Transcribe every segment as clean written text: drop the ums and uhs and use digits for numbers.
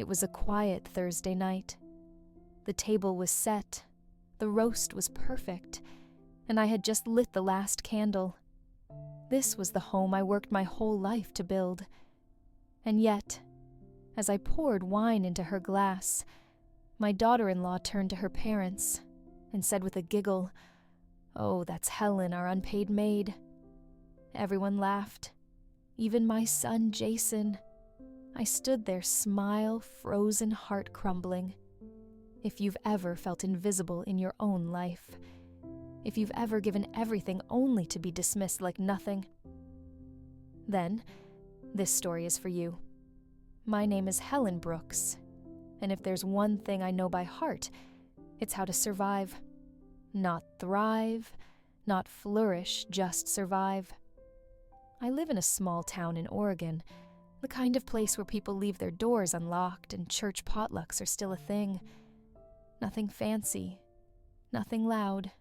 It was a quiet Thursday night. The table was set, the roast was perfect, and I had just lit the last candle. This was the home I worked my whole life to build. And yet, as I poured wine into her glass, my daughter-in-law turned to her parents and said with a giggle, "Oh, that's Helen, our unpaid maid." Everyone laughed, even my son Jason. I stood there, smile, frozen, heart crumbling. If you've ever felt invisible in your own life, if you've ever given everything only to be dismissed like nothing, then this story is for you. My name is Helen Brooks, and if there's one thing I know by heart, it's how to survive. Not thrive, not flourish, just survive. I live in a small town in Oregon, the kind of place where people leave their doors unlocked and church potlucks are still a thing. Nothing fancy, nothing loud,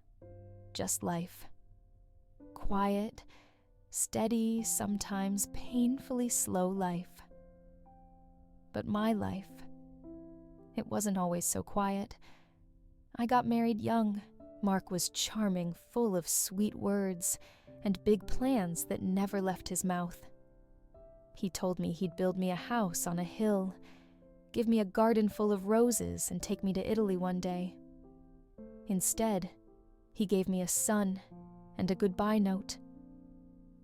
just life. Quiet, steady, sometimes painfully slow life. But my life, it wasn't always so quiet. I got married young. Mark was charming, full of sweet words and big plans that never left his mouth. He told me he'd build me a house on a hill, give me a garden full of roses, and take me to Italy one day. Instead, he gave me a son and a goodbye note.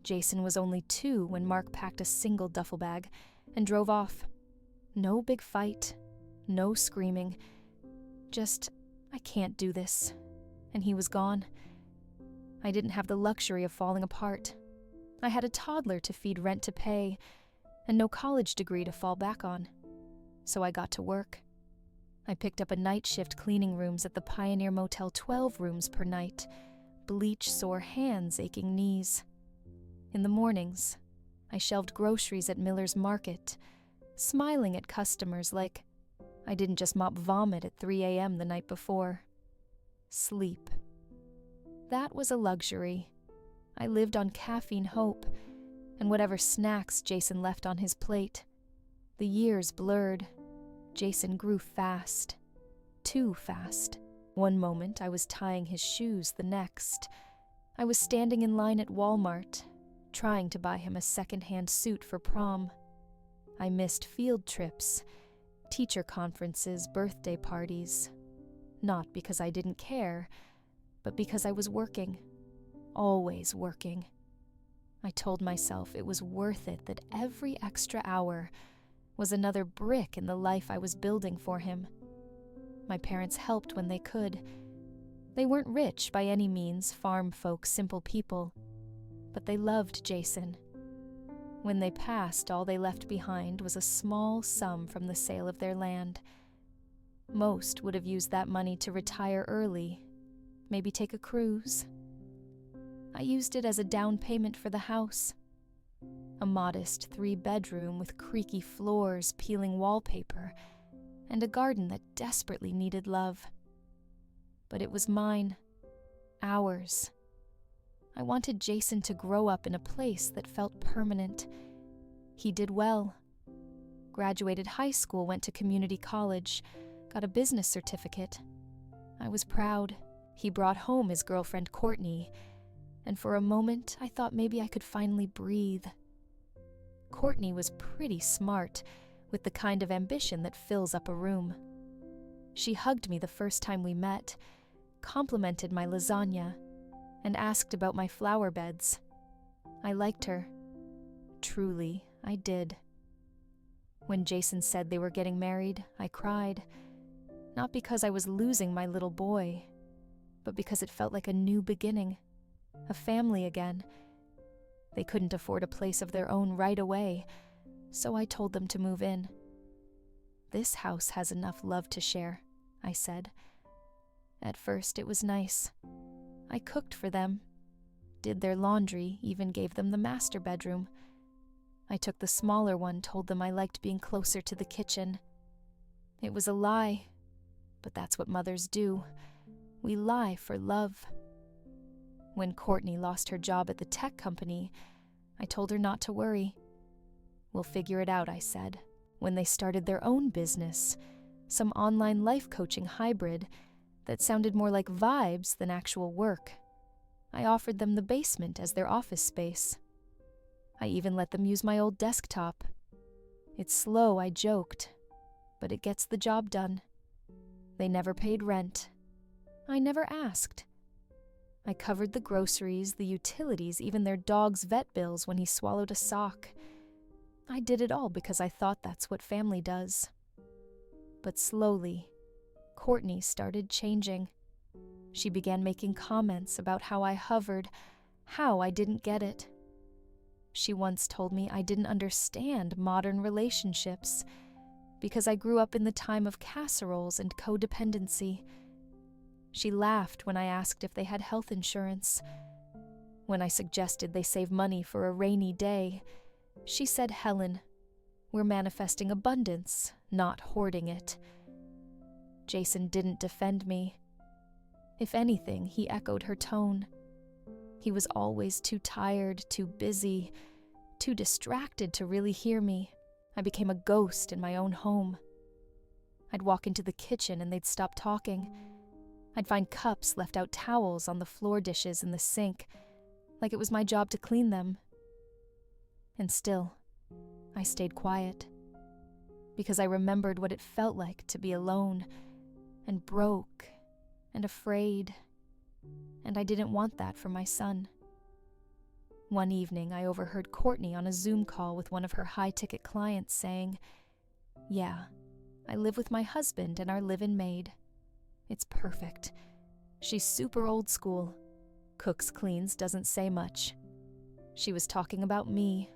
Jason was only 2 when Mark packed a single duffel bag and drove off. No big fight, no screaming, just, "I can't do this," and he was gone. I didn't have the luxury of falling apart. I had a toddler to feed, rent to pay, and no college degree to fall back on. So I got to work. I picked up a night shift cleaning rooms at the Pioneer Motel, 12 rooms per night, bleach sore hands, aching knees. In the mornings, I shelved groceries at Miller's Market, smiling at customers like I didn't just mop vomit at 3 a.m. the night before. Sleep. That was a luxury. I lived on caffeine hope and whatever snacks Jason left on his plate. The years blurred. Jason grew fast. Too fast. One moment I was tying his shoes, the next I was standing in line at Walmart, trying to buy him a second-hand suit for prom. I missed field trips, teacher conferences, birthday parties. Not because I didn't care, but because I was working. Always working. I told myself it was worth it, that every extra hour was another brick in the life I was building for him. My parents helped when they could. They weren't rich by any means, farm folk, simple people, but they loved Jason. When they passed, all they left behind was a small sum from the sale of their land. Most would have used that money to retire early, maybe take a cruise. I used it as a down payment for the house. A modest 3-bedroom with creaky floors, peeling wallpaper, and a garden that desperately needed love. But it was mine. Ours. I wanted Jason to grow up in a place that felt permanent. He did well. Graduated high school, went to community college, got a business certificate. I was proud. He brought home his girlfriend Courtney, and for a moment I thought maybe I could finally breathe. Courtney was pretty smart, with the kind of ambition that fills up a room. She hugged me the first time we met, complimented my lasagna, and asked about my flower beds. I liked her. Truly, I did. When Jason said they were getting married, I cried. Not because I was losing my little boy, but because it felt like a new beginning, a family again. They couldn't afford a place of their own right away, so I told them to move in. "This house has enough love to share," I said. At first it was nice. I cooked for them, did their laundry, even gave them the master bedroom. I took the smaller one, told them I liked being closer to the kitchen. It was a lie, but that's what mothers do. We lie for love. When Courtney lost her job at the tech company, I told her not to worry. "We'll figure it out," I said. when they started their own business, some online life coaching hybrid that sounded more like vibes than actual work. I offered them the basement as their office space. I even let them use my old desktop. It's slow, I joked, but it gets the job done. They never paid rent. I never asked. I covered the groceries, the utilities, even their dog's vet bills when he swallowed a sock. I did it all because I thought that's what family does. But slowly, Courtney started changing. She began making comments about how I hovered, how I didn't get it. She once told me I didn't understand modern relationships because I grew up in the time of casseroles and codependency. She laughed when I asked if they had health insurance. When I suggested they save money for a rainy day, she said, "Helen, we're manifesting abundance, not hoarding it." Jason didn't defend me. If anything, he echoed her tone. He was always too tired, too busy, too distracted to really hear me. I became a ghost in my own home. I'd walk into the kitchen and they'd stop talking. I'd find cups, left out towels on the floor dishes in the sink, like it was my job to clean them. And still, I stayed quiet, because I remembered what it felt like to be alone, and broke, and afraid, and I didn't want that for my son. One evening, I overheard Courtney on a Zoom call with one of her high-ticket clients saying, "Yeah, I live with my husband and our live-in maid. It's perfect. She's super old school. Cooks, cleans, doesn't say much." She was talking about me,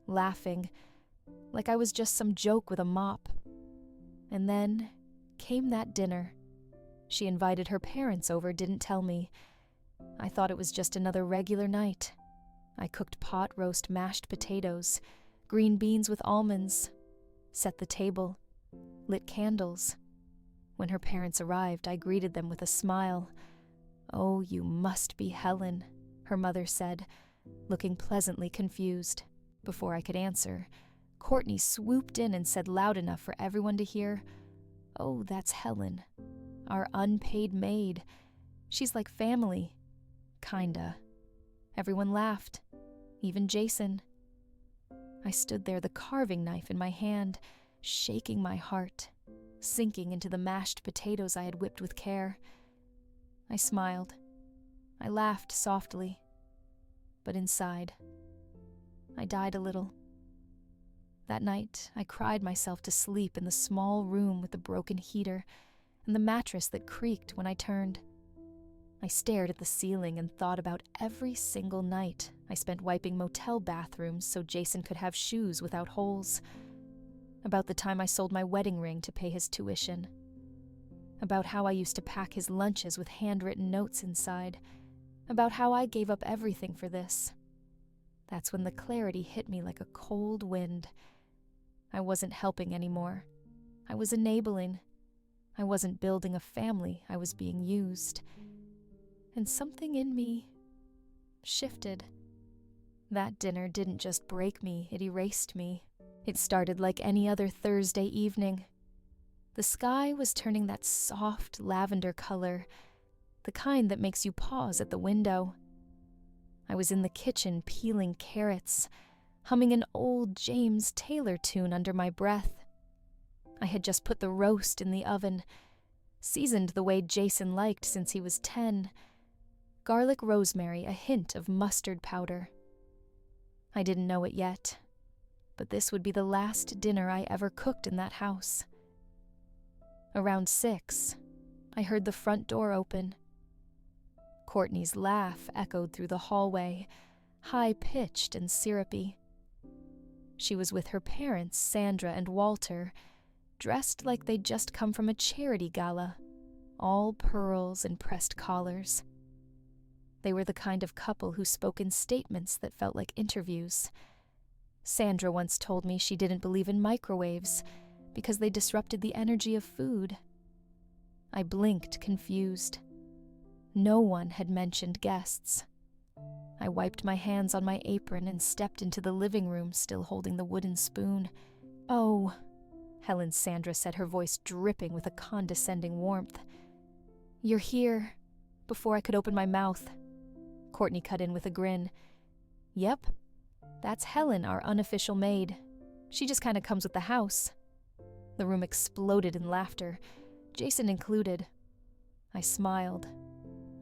laughing, like I was just some joke with a mop. And then came that dinner. She invited her parents over, didn't tell me. I thought it was just another regular night. I cooked pot roast mashed potatoes, green beans with almonds, set the table, lit candles. When her parents arrived, I greeted them with a smile. "Oh, you must be Helen," her mother said, looking pleasantly confused. Before I could answer, Courtney swooped in and said loud enough for everyone to hear, "Oh, that's Helen, our unpaid maid. She's like family. Kinda." Everyone laughed, even Jason. I stood there, the carving knife in my hand, shaking my heart, sinking into the mashed potatoes I had whipped with care. I smiled. I laughed softly. But inside, I died a little. That night, I cried myself to sleep in the small room with the broken heater and the mattress that creaked when I turned. I stared at the ceiling and thought about every single night I spent wiping motel bathrooms so Jason could have shoes without holes. About the time I sold my wedding ring to pay his tuition. About how I used to pack his lunches with handwritten notes inside. About how I gave up everything for this. That's when the clarity hit me like a cold wind. I wasn't helping anymore. I was enabling. I wasn't building a family, I was being used. And something in me shifted. That dinner didn't just break me, it erased me. It started like any other Thursday evening. The sky was turning that soft lavender color, the kind that makes you pause at the window. I was in the kitchen peeling carrots, humming an old James Taylor tune under my breath. I had just put the roast in the oven, seasoned the way Jason liked since he was 10. Garlic rosemary, a hint of mustard powder. I didn't know it yet, but this would be the last dinner I ever cooked in that house. Around 6, I heard the front door open. Courtney's laugh echoed through the hallway, high-pitched and syrupy. She was with her parents, Sandra and Walter, dressed like they'd just come from a charity gala, all pearls and pressed collars. They were the kind of couple who spoke in statements that felt like interviews. Sandra once told me she didn't believe in microwaves because they disrupted the energy of food. I blinked, confused. No one had mentioned guests. I wiped my hands on my apron and stepped into the living room, still holding the wooden spoon. "Oh," Helen Sandra said, her voice dripping with a condescending warmth. "You're here." Before I could open my mouth, Courtney cut in with a grin. "Yep, that's Helen, our unofficial maid. She just kinda comes with the house." The room exploded in laughter, Jason included. I smiled.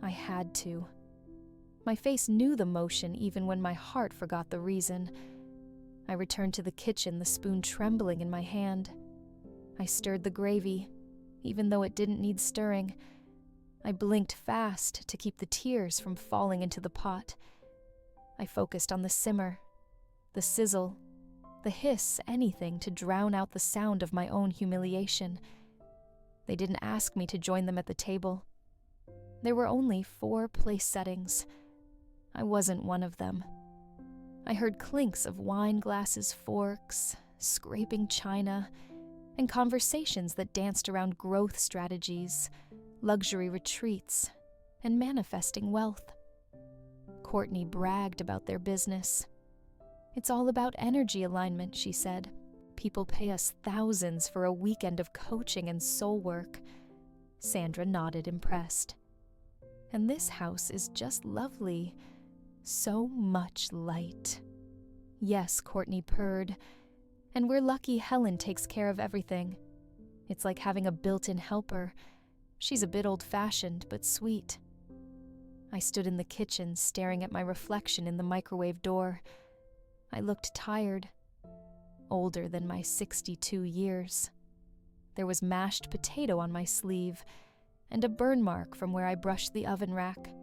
I had to. My face knew the motion even when my heart forgot the reason. I returned to the kitchen, the spoon trembling in my hand. I stirred the gravy, even though it didn't need stirring. I blinked fast to keep the tears from falling into the pot. I focused on the simmer, the sizzle, the hiss, anything to drown out the sound of my own humiliation. They didn't ask me to join them at the table. There were only 4 place settings. I wasn't one of them. I heard clinks of wine glasses, forks, scraping china, and conversations that danced around growth strategies, luxury retreats, and manifesting wealth. Courtney bragged about their business. "It's all about energy alignment," she said. "People pay us thousands for a weekend of coaching and soul work." Sandra nodded, impressed. "And this house is just lovely. So much light." "Yes," Courtney purred. "And we're lucky Helen takes care of everything. It's like having a built-in helper. She's a bit old-fashioned, but sweet." I stood in the kitchen, staring at my reflection in the microwave door. I looked tired, older than my 62 years. There was mashed potato on my sleeve, and a burn mark from where I brushed the oven rack.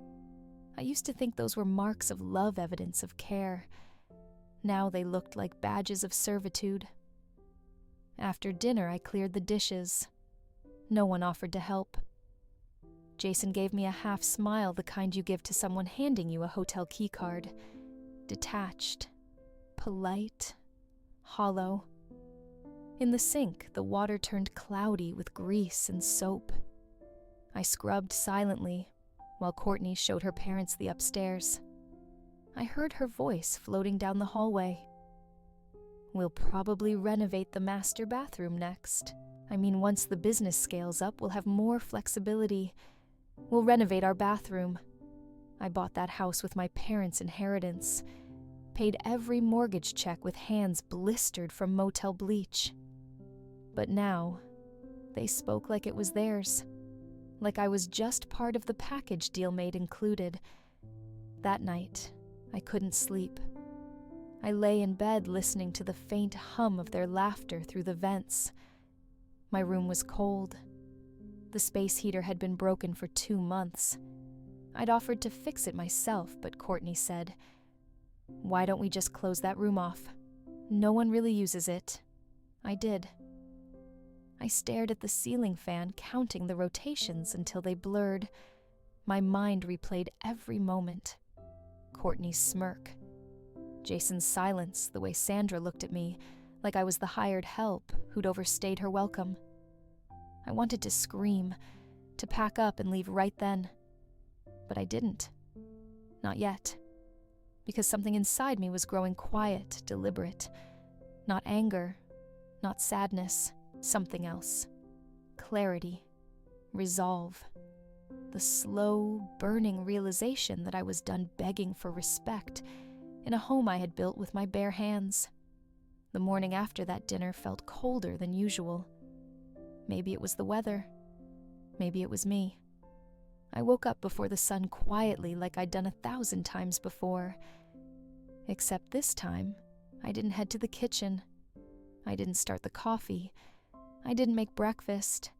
I used to think those were marks of love, evidence of care. Now they looked like badges of servitude. After dinner, I cleared the dishes. No one offered to help. Jason gave me a half smile, the kind you give to someone handing you a hotel keycard. Detached, polite, hollow. In the sink, the water turned cloudy with grease and soap. I scrubbed silently, while Courtney showed her parents the upstairs. I heard her voice floating down the hallway. "We'll probably renovate the master bathroom next. I mean, once the business scales up, we'll have more flexibility. We'll renovate our bathroom. I bought that house with my parents' inheritance. Paid every mortgage check with hands blistered from motel bleach. But now, they spoke like it was theirs. Like I was just part of the package deal Maid included. That night, I couldn't sleep. I lay in bed listening to the faint hum of their laughter through the vents. My room was cold. The space heater had been broken for 2 months. I'd offered to fix it myself, but Courtney said, "Why don't we just close that room off? No one really uses it." I did. I stared at the ceiling fan, counting the rotations until they blurred. My mind replayed every moment. Courtney's smirk. Jason's silence, the way Sandra looked at me, like I was the hired help who'd overstayed her welcome. I wanted to scream, to pack up and leave right then. But I didn't. Not yet. Because something inside me was growing quiet, deliberate. Not anger, not sadness, something else. Clarity, resolve. The slow, burning realization that I was done begging for respect in a home I had built with my bare hands. The morning after that dinner felt colder than usual. Maybe it was the weather. Maybe it was me. I woke up before the sun quietly like I'd done 1,000 times before. Except this time, I didn't head to the kitchen. I didn't start the coffee. I didn't make breakfast.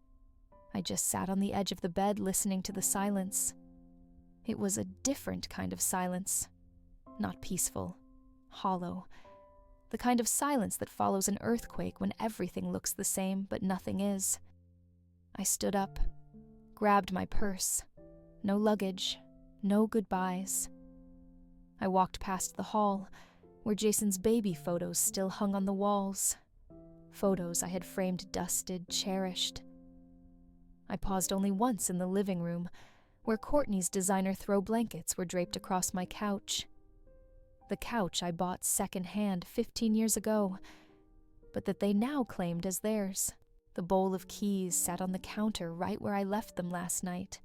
I just sat on the edge of the bed listening to the silence. It was a different kind of silence. Not peaceful, hollow. The kind of silence that follows an earthquake when everything looks the same but nothing is. I stood up, grabbed my purse. No luggage, no goodbyes. I walked past the hall, where Jason's baby photos still hung on the walls. Photos I had framed, dusted, cherished. I paused only once in the living room, where Courtney's designer throw blankets were draped across my couch. The couch I bought secondhand 15 years ago. but that they now claimed as theirs. The bowl of keys sat on the counter right where I left them last night.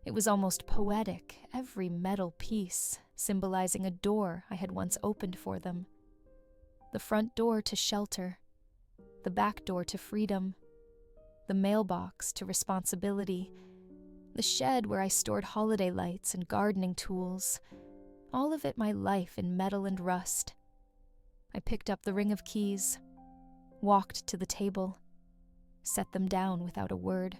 It was almost poetic, every metal piece symbolizing a door I had once opened for them. The front door to shelter, the back door to freedom, the mailbox to responsibility, the shed where I stored holiday lights and gardening tools, all of it my life in metal and rust. I picked up the ring of keys, walked to the table, set them down without a word.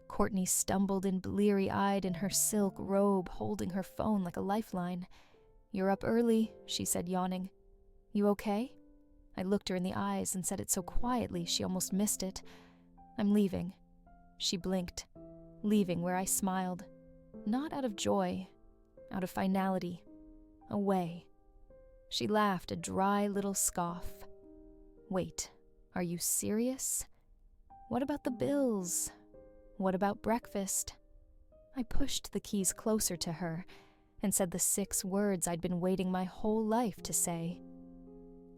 Courtney stumbled in bleary-eyed in her silk robe, holding her phone like a lifeline. "You're up early," she said, yawning. "You okay?" I looked her in the eyes and said it so quietly she almost missed it. "I'm leaving." She blinked, leaving where I smiled. Not out of joy, out of finality. Away. She laughed a dry little scoff. "Wait, are you serious? What about the bills? What about breakfast?" I pushed the keys closer to her and said the 6 words I'd been waiting my whole life to say.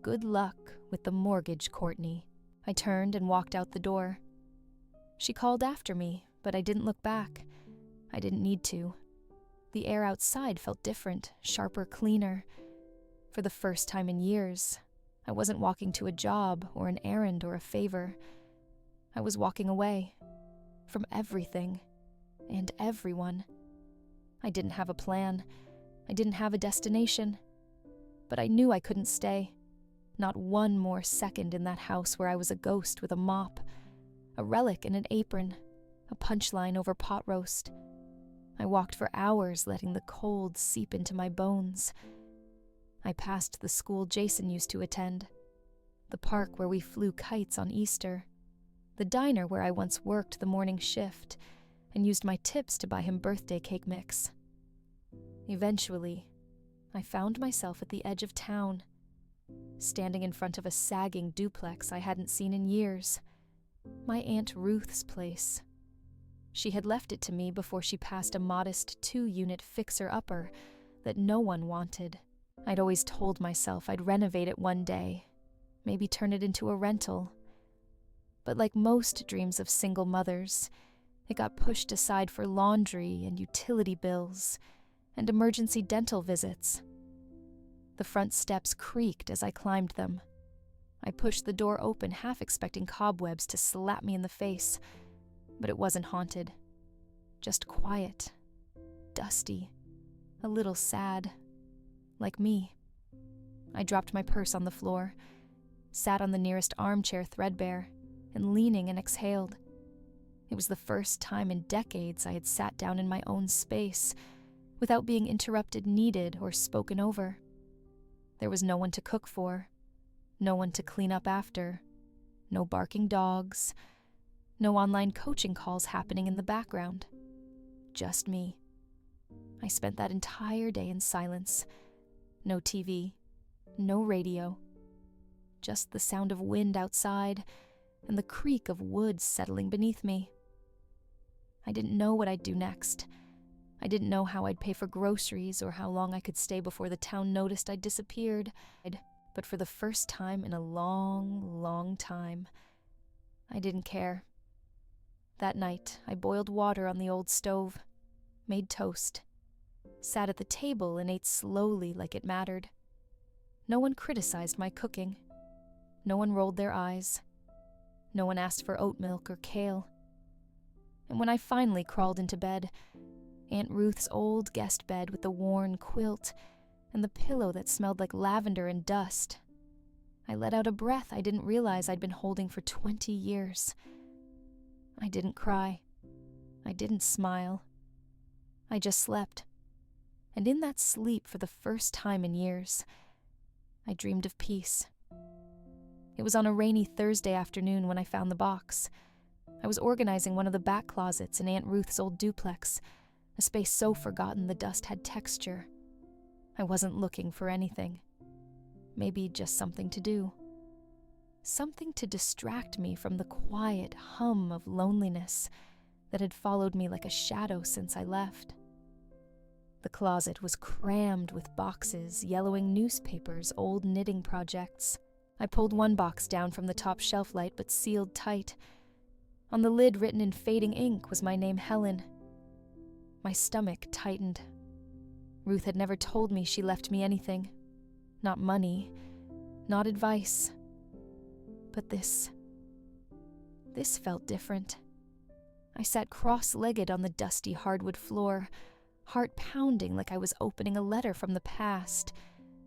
"Good luck with the mortgage, Courtney." I turned and walked out the door. She called after me, but I didn't look back. I didn't need to. The air outside felt different, sharper, cleaner. For the first time in years, I wasn't walking to a job or an errand or a favor. I was walking away. From everything and everyone. I didn't have a plan. I didn't have a destination. But I knew I couldn't stay. Not one more second in that house where I was a ghost with a mop, a relic in an apron, a punchline over pot roast. I walked for hours, letting the cold seep into my bones. I passed the school Jason used to attend, the park where we flew kites on Easter, the diner where I once worked the morning shift and used my tips to buy him birthday cake mix. Eventually, I found myself at the edge of town, standing in front of a sagging duplex I hadn't seen in years. My Aunt Ruth's place. She had left it to me before she passed a modest 2-unit fixer-upper that no one wanted. I'd always told myself I'd renovate it one day, maybe turn it into a rental. But like most dreams of single mothers, it got pushed aside for laundry and utility bills and emergency dental visits. The front steps creaked as I climbed them. I pushed the door open, half expecting cobwebs to slap me in the face, but it wasn't haunted. Just quiet, dusty, a little sad, like me. I dropped my purse on the floor, sat on the nearest armchair threadbare, and leaning and exhaled. It was the first time in decades I had sat down in my own space without being interrupted, needed, or spoken over. There was no one to cook for, no one to clean up after, no barking dogs, no online coaching calls happening in the background. Just me. I spent that entire day in silence. No TV, no radio. Just the sound of wind outside and the creak of wood settling beneath me. I didn't know what I'd do next. I didn't know how I'd pay for groceries or how long I could stay before the town noticed I'd disappeared. But for the first time in a long, long time, I didn't care. That night, I boiled water on the old stove, made toast, sat at the table and ate slowly like it mattered. No one criticized my cooking. No one rolled their eyes. No one asked for oat milk or kale. And when I finally crawled into bed, Aunt Ruth's old guest bed with the worn quilt and the pillow that smelled like lavender and dust, I let out a breath I didn't realize I'd been holding for 20 years. I didn't cry. I didn't smile. I just slept. And in that sleep, for the first time in years, I dreamed of peace. It was on a rainy Thursday afternoon when I found the box. I was organizing one of the back closets in Aunt Ruth's old duplex, a space so forgotten the dust had texture. I wasn't looking for anything. Maybe just something to do. Something to distract me from the quiet hum of loneliness that had followed me like a shadow since I left. The closet was crammed with boxes, yellowing newspapers, old knitting projects. I pulled one box down from the top shelf light but sealed tight. On the lid, written in fading ink, was my name, Helen. My stomach tightened. Ruth had never told me she left me anything. Not money, not advice. But this felt different. I sat cross-legged on the dusty hardwood floor, heart pounding like I was opening a letter from the past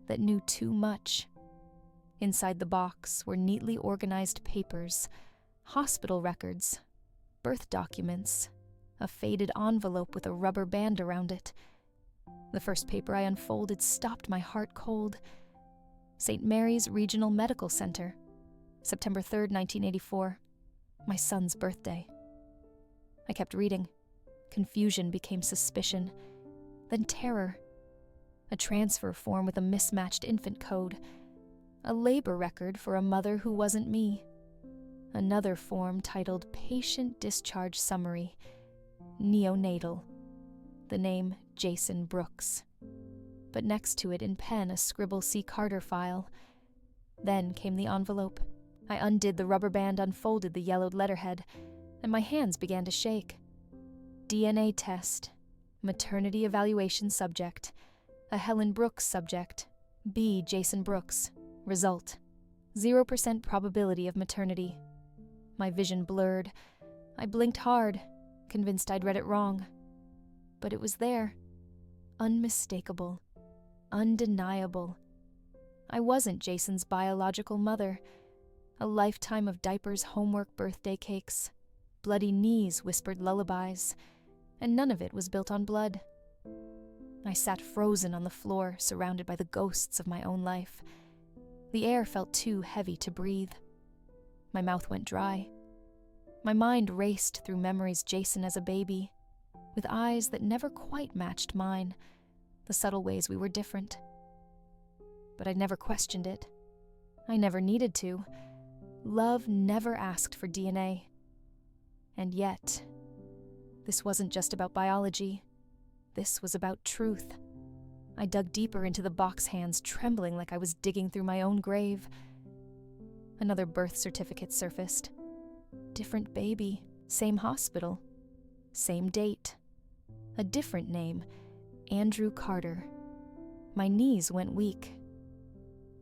that knew too much. Inside the box were neatly organized papers, hospital records, birth documents, a faded envelope with a rubber band around it. The first paper I unfolded stopped my heart cold. St. Mary's Regional Medical Center, September 3rd, 1984, my son's birthday. I kept reading. Confusion became suspicion, then terror. A transfer form with a mismatched infant code. A labor record for a mother who wasn't me. Another form titled Patient Discharge Summary, Neonatal. The name Jason Brooks. But next to it in pen a Scribble C. Carter file. Then came the envelope. I undid the rubber band, unfolded the yellowed letterhead, and my hands began to shake. DNA test. Maternity evaluation subject. A Helen Brooks subject. B. Jason Brooks. Result. 0% probability of maternity. My vision blurred. I blinked hard, convinced I'd read it wrong. But it was there. Unmistakable. Undeniable. I wasn't Jason's biological mother. A lifetime of diapers, homework, birthday cakes. Bloody knees whispered lullabies. And none of it was built on blood. I sat frozen on the floor, surrounded by the ghosts of my own life. The air felt too heavy to breathe. My mouth went dry. My mind raced through memories Jason as a baby, with eyes that never quite matched mine, the subtle ways we were different. But I never questioned it. I never needed to. Love never asked for DNA. And yet, this wasn't just about biology. This was about truth. I dug deeper into the box hands, trembling like I was digging through my own grave. Another birth certificate surfaced. Different baby, same hospital, same date. A different name, Andrew Carter. My knees went weak.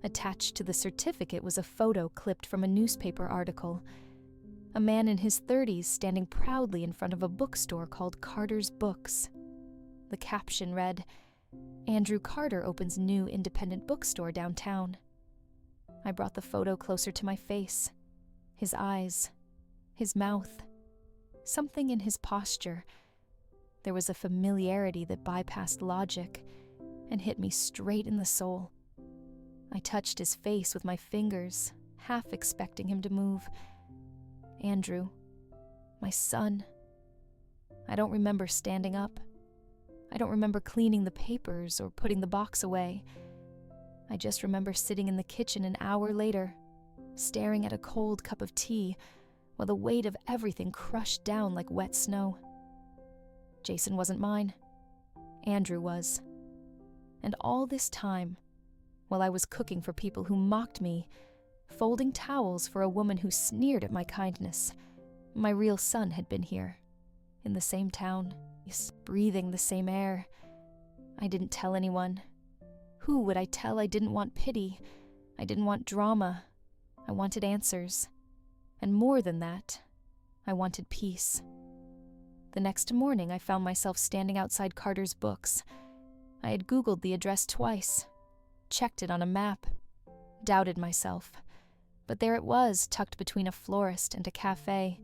Attached to the certificate was a photo clipped from a newspaper article. A man in his 30s standing proudly in front of a bookstore called Carter's Books. The caption read, "Andrew Carter opens new independent bookstore downtown." I brought the photo closer to my face. His eyes, his mouth, something in his posture. There was a familiarity that bypassed logic and hit me straight in the soul. I touched his face with my fingers, half expecting him to move. Andrew, my son. I don't remember standing up. I don't remember cleaning the papers or putting the box away. I just remember sitting in the kitchen an hour later, staring at a cold cup of tea, while the weight of everything crushed down like wet snow. Jason wasn't mine. Andrew was. And all this time, while I was cooking for people who mocked me, folding towels for a woman who sneered at my kindness, my real son had been here, in the same town, breathing the same air. I didn't tell anyone. Who would I tell? I didn't want pity. I didn't want drama. I wanted answers. And more than that, I wanted peace. The next morning, I found myself standing outside Carter's Books. I had Googled the address twice, checked it on a map, doubted myself. But there it was, tucked between a florist and a cafe.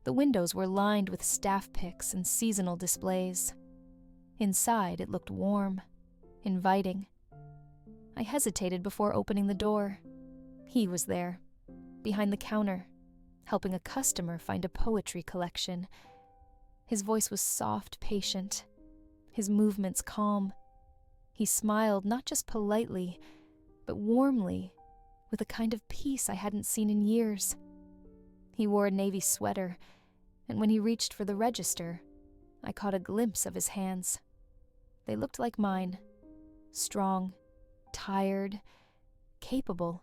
The windows were lined with staff picks and seasonal displays. Inside, it looked warm, inviting. I hesitated before opening the door. He was there, behind the counter, helping a customer find a poetry collection. His voice was soft, patient, his movements calm. He smiled not just politely, but warmly, with a kind of peace I hadn't seen in years. He wore a navy sweater, and when he reached for the register, I caught a glimpse of his hands. They looked like mine, strong, tired, capable.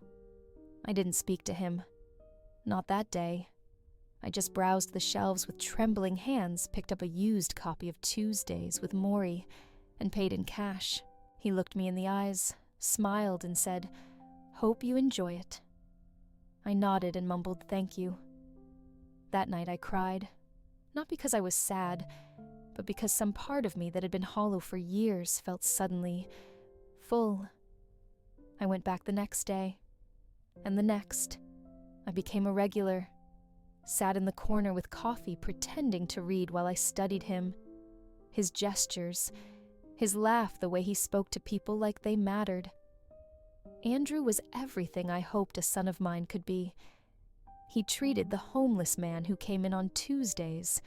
I didn't speak to him. Not that day. I just browsed the shelves with trembling hands, picked up a used copy of Tuesdays with Maury, and paid in cash. He looked me in the eyes, smiled, and said, "Hope you enjoy it." I nodded and mumbled thank you. That night I cried, not because I was sad, but because some part of me that had been hollow for years felt suddenly full. I went back the next day, and the next. I became a regular, sat in the corner with coffee pretending to read while I studied him, his gestures, his laugh, the way he spoke to people like they mattered. Andrew was everything I hoped a son of mine could be. He treated the homeless man who came in on Tuesdays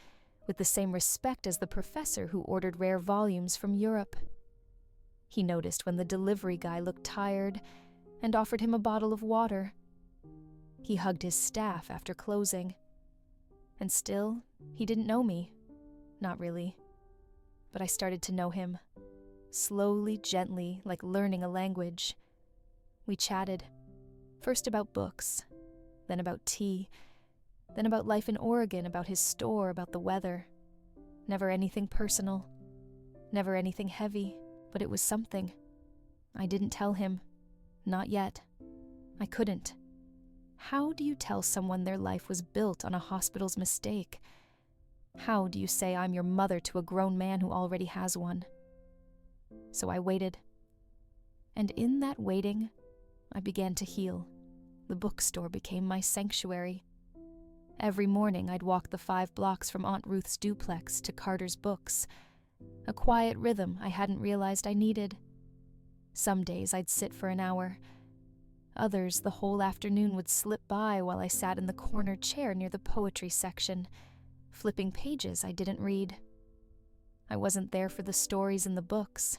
with the same respect as the professor who ordered rare volumes from Europe. He noticed when the delivery guy looked tired and offered him a bottle of water. He hugged his staff after closing. And still, he didn't know me. Not really. But I started to know him. Slowly, gently, like learning a language. We chatted. First about books, then about tea, then about life in Oregon, about his store, about the weather. Never anything personal. Never anything heavy, but it was something. I didn't tell him. Not yet. I couldn't. How do you tell someone their life was built on a hospital's mistake? How do you say I'm your mother to a grown man who already has one? So I waited. And in that waiting, I began to heal. The bookstore became my sanctuary. Every morning I'd walk the 5 blocks from Aunt Ruth's duplex to Carter's Books, a quiet rhythm I hadn't realized I needed. Some days I'd sit for an hour. Others, the whole afternoon would slip by while I sat in the corner chair near the poetry section, flipping pages I didn't read. I wasn't there for the stories in the books.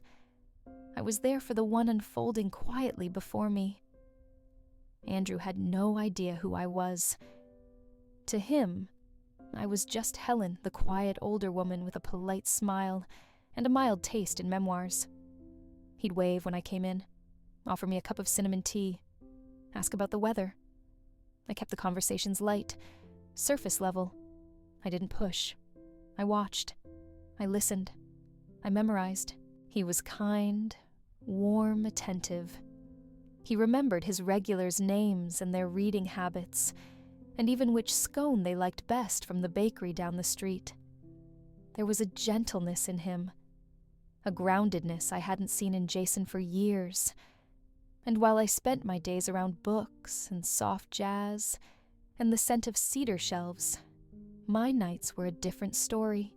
I was there for the one unfolding quietly before me. Andrew had no idea who I was. To him, I was just Helen, the quiet older woman with a polite smile and a mild taste in memoirs. He'd wave when I came in, offer me a cup of cinnamon tea, ask about the weather. I kept the conversations light, surface level. I didn't push. I watched. I listened. I memorized. He was kind, warm, attentive. He remembered his regulars' names and their reading habits, and even which scone they liked best from the bakery down the street. There was a gentleness in him, a groundedness I hadn't seen in Jason for years. And while I spent my days around books and soft jazz and the scent of cedar shelves, my nights were a different story.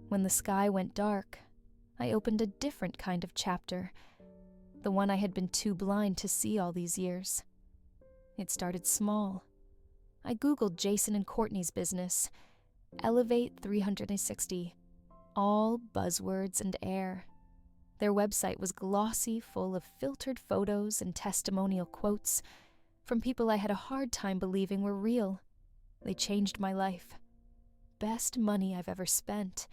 When the sky went dark, I opened a different kind of chapter, the one I had been too blind to see all these years. It started small. I Googled Jason and Courtney's business, Elevate 360, all buzzwords and air. Their website was glossy, full of filtered photos and testimonial quotes from people I had a hard time believing were real. They changed my life. Best money I've ever spent.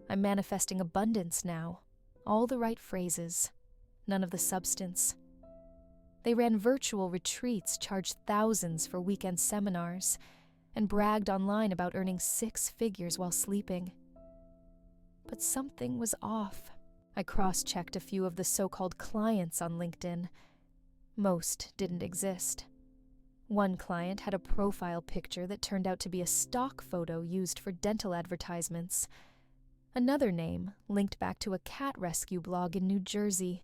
I'm manifesting abundance now. All the right phrases, none of the substance. They ran virtual retreats, charged thousands for weekend seminars, and bragged online about earning 6 figures while sleeping. But something was off. I cross-checked a few of the so-called clients on LinkedIn. Most didn't exist. One client had a profile picture that turned out to be a stock photo used for dental advertisements. Another name linked back to a cat rescue blog in New Jersey.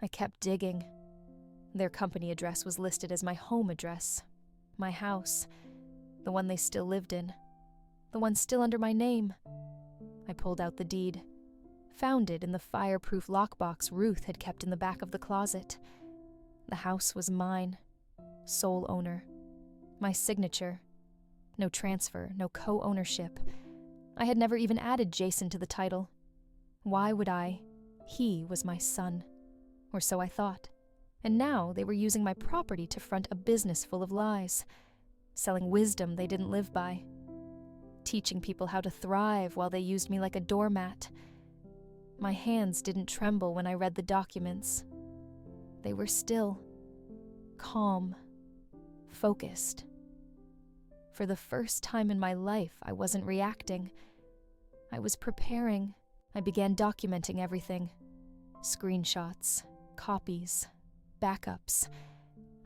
I kept digging. Their company address was listed as my home address, my house, the one they still lived in, the one still under my name. I pulled out the deed, found it in the fireproof lockbox Ruth had kept in the back of the closet. The house was mine, sole owner, my signature. No transfer, no co-ownership. I had never even added Jason to the title. Why would I? He was my son, or so I thought. And now they were using my property to front a business full of lies, selling wisdom they didn't live by, teaching people how to thrive while they used me like a doormat. My hands didn't tremble when I read the documents. They were still. calm, focused. For the first time in my life, I wasn't reacting. I was preparing. I began documenting everything. Screenshots, copies, backups.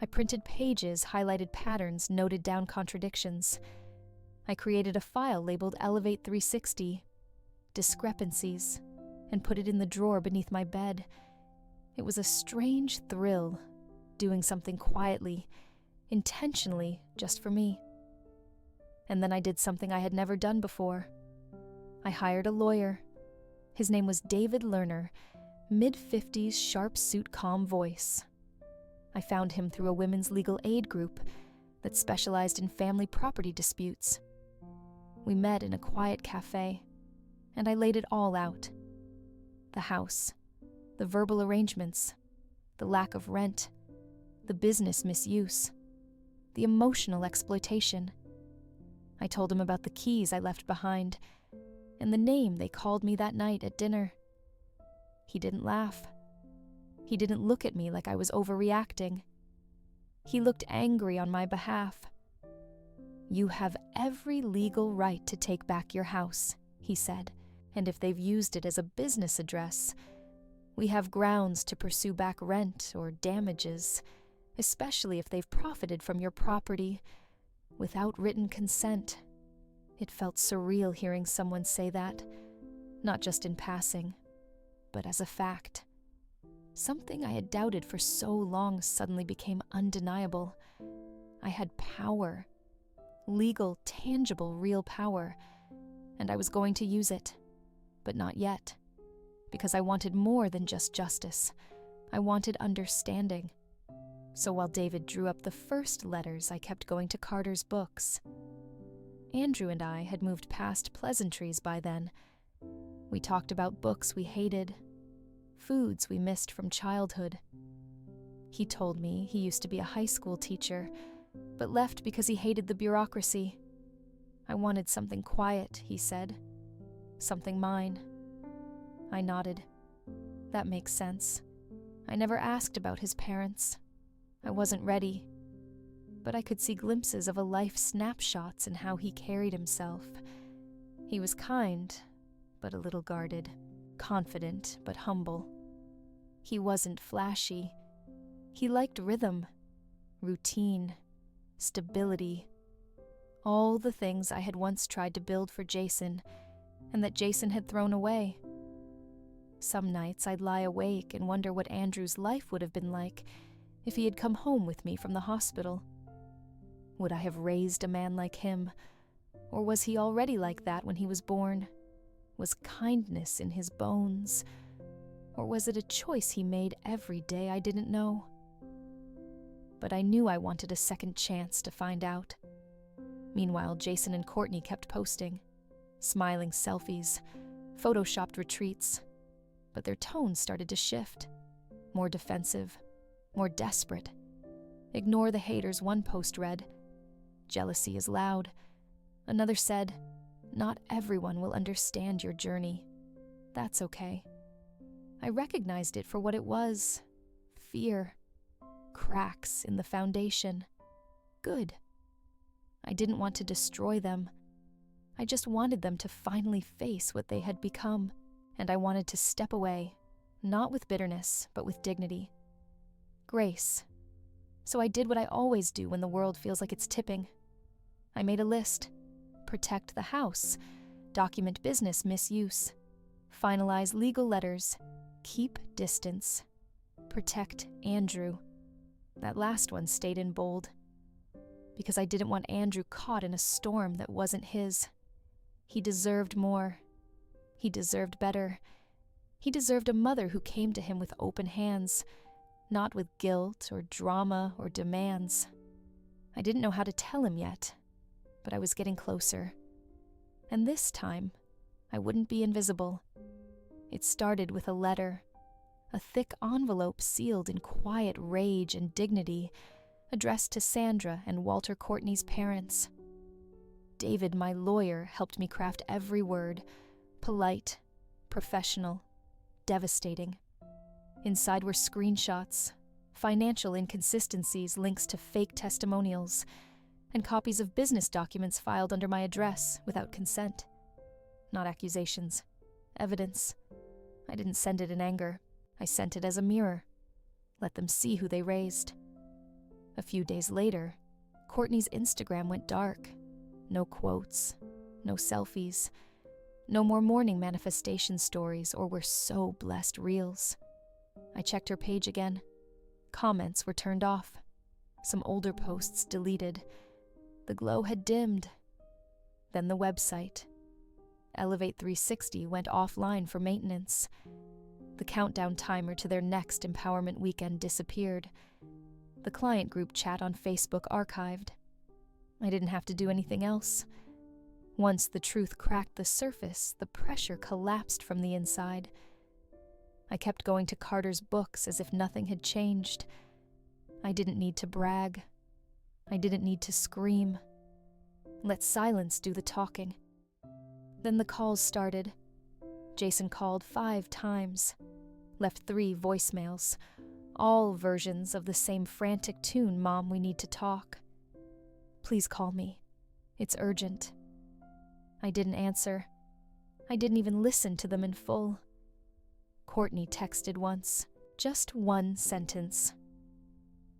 I printed pages, highlighted patterns, noted down contradictions. I created a file labeled Elevate 360, discrepancies, and put it in the drawer beneath my bed. It was a strange thrill, doing something quietly, intentionally, just for me. And then I did something I had never done before. I hired a lawyer. His name was David Lerner, mid-50s, sharp suit, calm voice. I found him through a women's legal aid group that specialized in family property disputes. We met in a quiet cafe, and I laid it all out. The house, the verbal arrangements, the lack of rent, the business misuse, the emotional exploitation. I told him about the keys I left behind, and the name they called me that night at dinner. He didn't laugh. He didn't look at me like I was overreacting. He looked angry on my behalf. "You have every legal right to take back your house," he said, "and if they've used it as a business address, we have grounds to pursue back rent or damages, especially if they've profited from your property without written consent." It felt surreal hearing someone say that, not just in passing, but as a fact. Something I had doubted for so long suddenly became undeniable. I had power, legal, tangible, real power, and I was going to use it, but not yet, because I wanted more than just justice. I wanted understanding. So while David drew up the first letters, I kept going to Carter's books. Andrew and I had moved past pleasantries by then. We talked about books we hated, foods we missed from childhood. He told me he used to be a high school teacher, but left because he hated the bureaucracy. I wanted something quiet, he said. Something mine. I nodded. That makes sense. I never asked about his parents. I wasn't ready. But I could see glimpses of a life snapshots in how he carried himself. He was kind, but a little guarded, confident, but humble. He wasn't flashy. He liked rhythm, routine, stability, all the things I had once tried to build for Jason, and that Jason had thrown away. Some nights I'd lie awake and wonder what Andrew's life would have been like if he had come home with me from the hospital. Would I have raised a man like him, or was he already like that when he was born? Was kindness in his bones, or was it a choice he made every day I didn't know? But I knew I wanted a second chance to find out. Meanwhile, Jason and Courtney kept posting, smiling selfies, photoshopped retreats, but their tones started to shift, more defensive, more desperate. Ignore the haters, one post read. Jealousy is loud. Another said, not everyone will understand your journey. That's okay. I recognized it for what it was. Fear. Cracks in the foundation. Good. I didn't want to destroy them. I just wanted them to finally face what they had become, and I wanted to step away, not with bitterness, but with dignity. Grace. So I did what I always do when the world feels like it's tipping. I made a list. Protect the house. Document business misuse. Finalize legal letters. Keep distance. Protect Andrew. That last one stayed in bold, because I didn't want Andrew caught in a storm that wasn't his. He deserved more. He deserved better. He deserved a mother who came to him with open hands, not with guilt or drama or demands. I didn't know how to tell him yet, but I was getting closer. And this time, I wouldn't be invisible. It started with a letter, a thick envelope sealed in quiet rage and dignity, addressed to Sandra and Walter Courtney's parents. David, my lawyer, helped me craft every word, polite, professional, devastating. Inside were screenshots, financial inconsistencies, links to fake testimonials, and copies of business documents filed under my address without consent. Not accusations. Evidence. I didn't send it in anger. I sent it as a mirror. Let them see who they raised. A few days later, Courtney's Instagram went dark. No quotes. No selfies. No more morning manifestation stories or "we're so blessed" reels. I checked her page again. Comments were turned off. Some older posts deleted. The glow had dimmed. Then the website. Elevate 360 went offline for maintenance. The countdown timer to their next empowerment weekend disappeared. The client group chat on Facebook archived. I didn't have to do anything else. Once the truth cracked the surface, the pressure collapsed from the inside. I kept going to Carter's books as if nothing had changed. I didn't need to brag. I didn't need to scream. Let silence do the talking. Then the calls started. Jason called 5 times, left 3 voicemails, all versions of the same frantic tune, "Mom, we need to talk. Please call me. It's urgent." I didn't answer. I didn't even listen to them in full. Courtney texted once, just one sentence.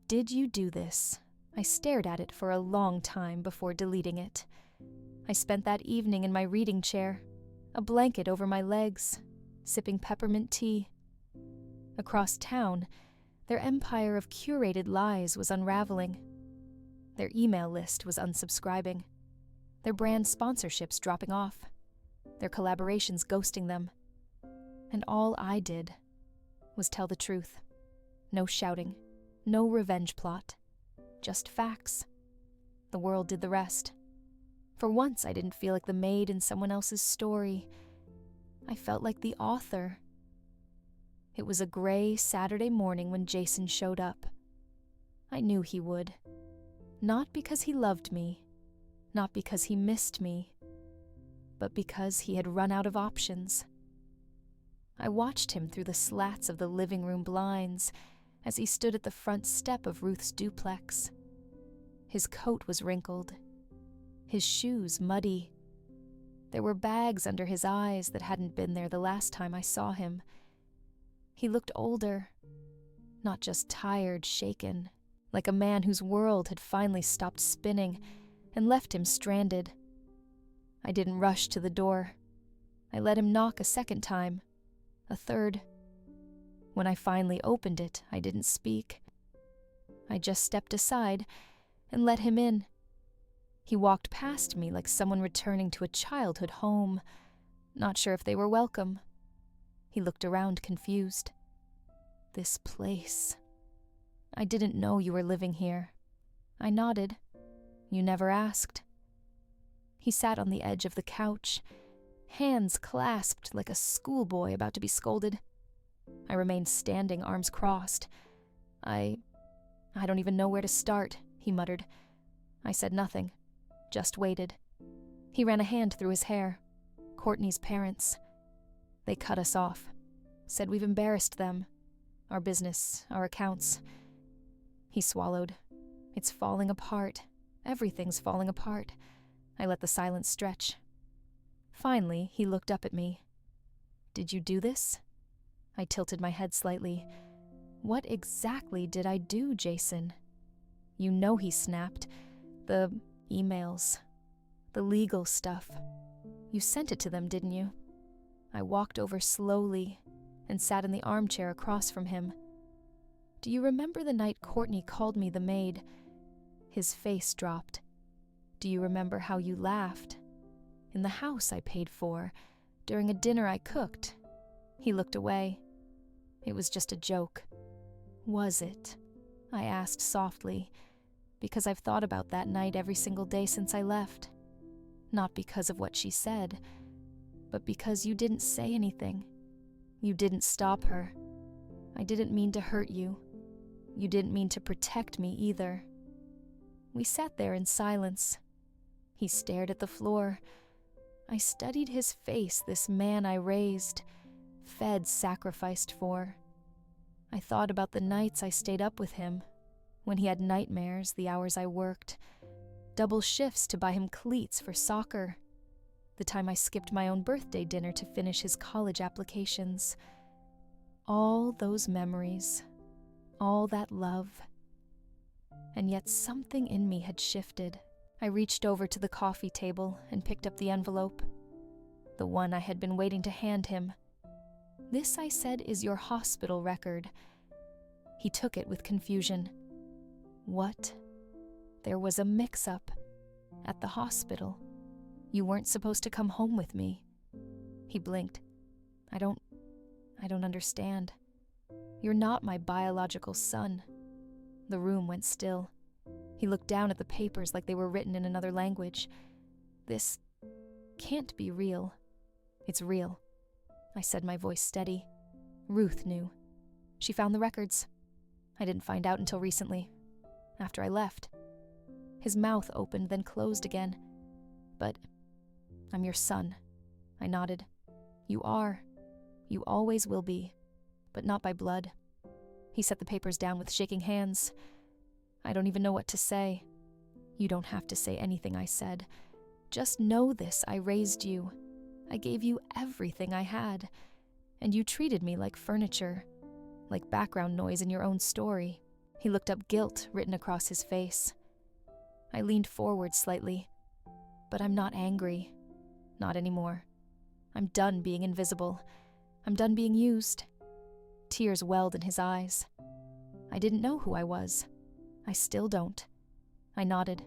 "Did you do this?" I stared at it for a long time before deleting it. I spent that evening in my reading chair, a blanket over my legs, sipping peppermint tea. Across town, their empire of curated lies was unraveling. Their email list was unsubscribing. Their brand sponsorships dropping off. Their collaborations ghosting them. And all I did was tell the truth. No shouting, no revenge plot. Just facts. The world did the rest. For once, I didn't feel like the maid in someone else's story. I felt like the author. It was a gray Saturday morning when Jason showed up. I knew he would. Not because he loved me, not because he missed me, but because he had run out of options. I watched him through the slats of the living room blinds as he stood at the front step of Ruth's duplex. His coat was wrinkled, his shoes muddy. There were bags under his eyes that hadn't been there the last time I saw him. He looked older, not just tired, shaken, like a man whose world had finally stopped spinning and left him stranded. I didn't rush to the door. I let him knock a second time, a third. When I finally opened it, I didn't speak. I just stepped aside and let him in. He walked past me like someone returning to a childhood home, not sure if they were welcome. He looked around confused. "This place. I didn't know you were living here." I nodded. "You never asked." He sat on the edge of the couch, hands clasped like a schoolboy about to be scolded. I remained standing, arms crossed. I don't even know where to start," he muttered. I said nothing, just waited. He ran a hand through his hair. "Courtney's parents. They cut us off. Said we've embarrassed them. Our business, our accounts." He swallowed. "It's falling apart. Everything's falling apart." I let the silence stretch. Finally, he looked up at me. "Did you do this?" I tilted my head slightly. "What exactly did I do, Jason?" "You know," he snapped. "The emails. The legal stuff. You sent it to them, didn't you?" I walked over slowly and sat in the armchair across from him. "Do you remember the night Courtney called me the maid?" His face dropped. "Do you remember how you laughed? In the house I paid for, during a dinner I cooked." He looked away. "It was just a joke." "Was it?" I asked softly, because I've thought about that night every single day since I left. Not because of what she said, but because you didn't say anything. You didn't stop her. I didn't mean to hurt you. You didn't mean to protect me either. We sat there in silence. He stared at the floor. I studied his face, this man I raised, fed, sacrificed for. I thought about the nights I stayed up with him, when he had nightmares, the hours I worked, double shifts to buy him cleats for soccer, the time I skipped my own birthday dinner to finish his college applications. All those memories, all that love. And yet something in me had shifted. I reached over to the coffee table and picked up the envelope, the one I had been waiting to hand him. "This," I said, "is your hospital record." He took it with confusion. What? There was a mix-up. At the hospital. You weren't supposed to come home with me. He blinked. I don't understand. You're not my biological son. The room went still. He looked down at the papers like they were written in another language. This can't be real. It's real, I said, my voice steady. Ruth knew. She found the records. I didn't find out until recently, after I left. His mouth opened, then closed again. But I'm your son. I nodded. You are. You always will be, but not by blood. He set the papers down with shaking hands. I don't even know what to say. You don't have to say anything, I said. Just know this, I raised you. I gave you everything I had, and you treated me like furniture, like background noise in your own story. He looked up, guilt written across his face. I leaned forward slightly. But I'm not angry. Not anymore. I'm done being invisible. I'm done being used. Tears welled in his eyes. I didn't know who I was. I still don't. I nodded.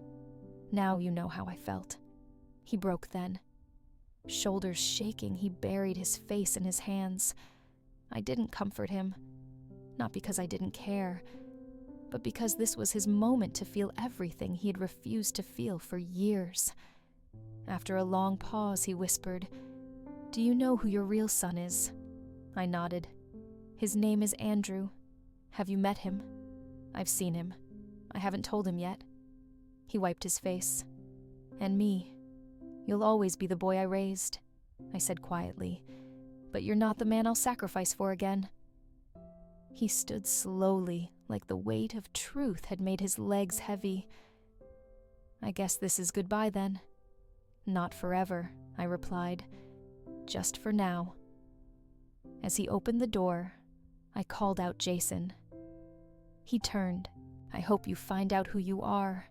Now you know how I felt. He broke then. Shoulders shaking, he buried his face in his hands. I didn't comfort him. Not because I didn't care, but because this was his moment to feel everything he had refused to feel for years. After a long pause, he whispered, "Do you know who your real son is?" I nodded. "His name is Andrew. Have you met him?" "I've seen him. I haven't told him yet." He wiped his face. "And me. You'll always be the boy I raised," I said quietly, "but you're not the man I'll sacrifice for again." He stood slowly, like the weight of truth had made his legs heavy. "I guess this is goodbye then." "Not forever," I replied. "Just for now." As he opened the door, I called out Jason. He turned. "I hope you find out who you are,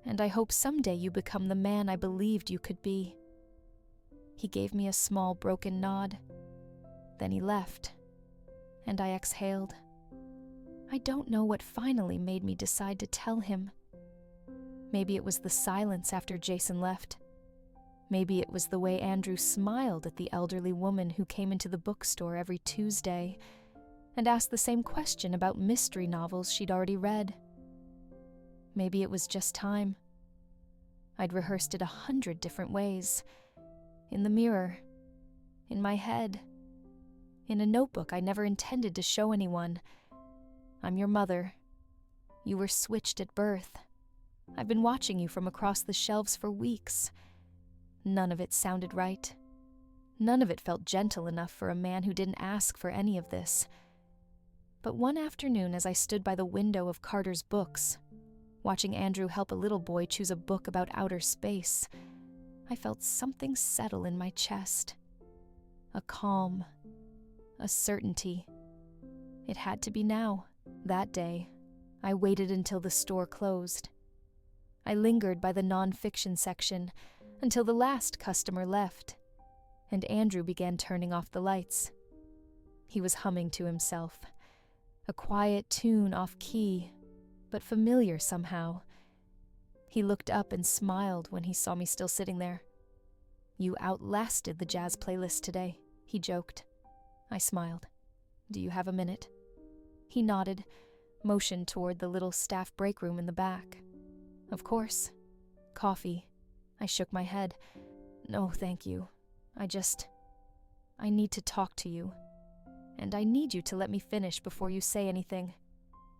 and I hope someday you become the man I believed you could be." He gave me a small broken nod. Then he left, and I exhaled. I don't know what finally made me decide to tell him. Maybe it was the silence after Jason left. Maybe it was the way Andrew smiled at the elderly woman who came into the bookstore every Tuesday and asked the same question about mystery novels she'd already read. Maybe it was just time. I'd rehearsed it 100 different ways. In the mirror, in my head, in a notebook I never intended to show anyone. I'm your mother. You were switched at birth. I've been watching you from across the shelves for weeks. None of it sounded right. None of it felt gentle enough for a man who didn't ask for any of this. But one afternoon, as I stood by the window of Carter's books, watching Andrew help a little boy choose a book about outer space, I felt something settle in my chest. A calm, a certainty. It had to be now. That day, I waited until the store closed. I lingered by the non-fiction section until the last customer left, and Andrew began turning off the lights. He was humming to himself, a quiet tune off key, but familiar somehow. He looked up and smiled when he saw me still sitting there. "You outlasted the jazz playlist today," he joked. I smiled. "Do you have a minute?" He nodded, motioned toward the little staff break room in the back. "Of course. Coffee." I shook my head. "No, thank you. I need to talk to you. And I need you to let me finish before you say anything.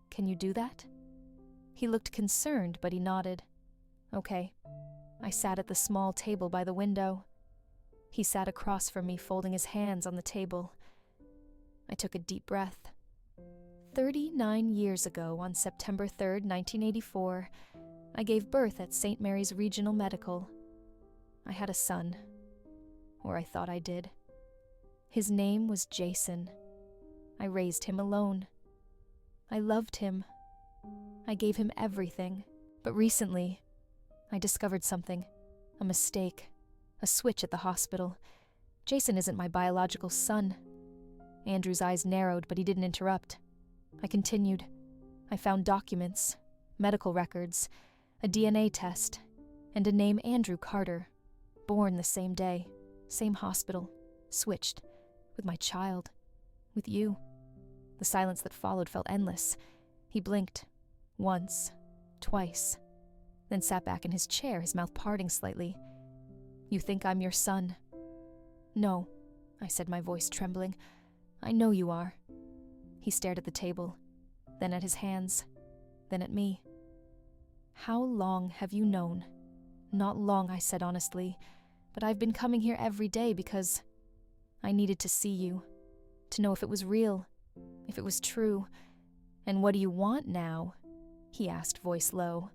Can you do that?" He looked concerned, but he nodded. "Okay." I sat at the small table by the window. He sat across from me, folding his hands on the table. I took a deep breath. 39 years ago, on September 3rd, 1984, I gave birth at St. Mary's Regional Medical. I had a son, or I thought I did. His name was Jason. I raised him alone. I loved him. I gave him everything. But recently, I discovered something. A mistake. A switch at the hospital. Jason isn't my biological son. Andrew's eyes narrowed, but he didn't interrupt. I continued. I found documents, medical records, a DNA test, and a name Andrew Carter, born the same day, same hospital, switched, with my child, with you. The silence that followed felt endless. He blinked, once, twice, then sat back in his chair, his mouth parting slightly. You think I'm your son? No, I said, my voice trembling. I know you are. He stared at the table, then at his hands, then at me. How long have you known? Not long, I said honestly, but I've been coming here every day because I needed to see you, to know if it was real, if it was true. And what do you want now? He asked, voice low.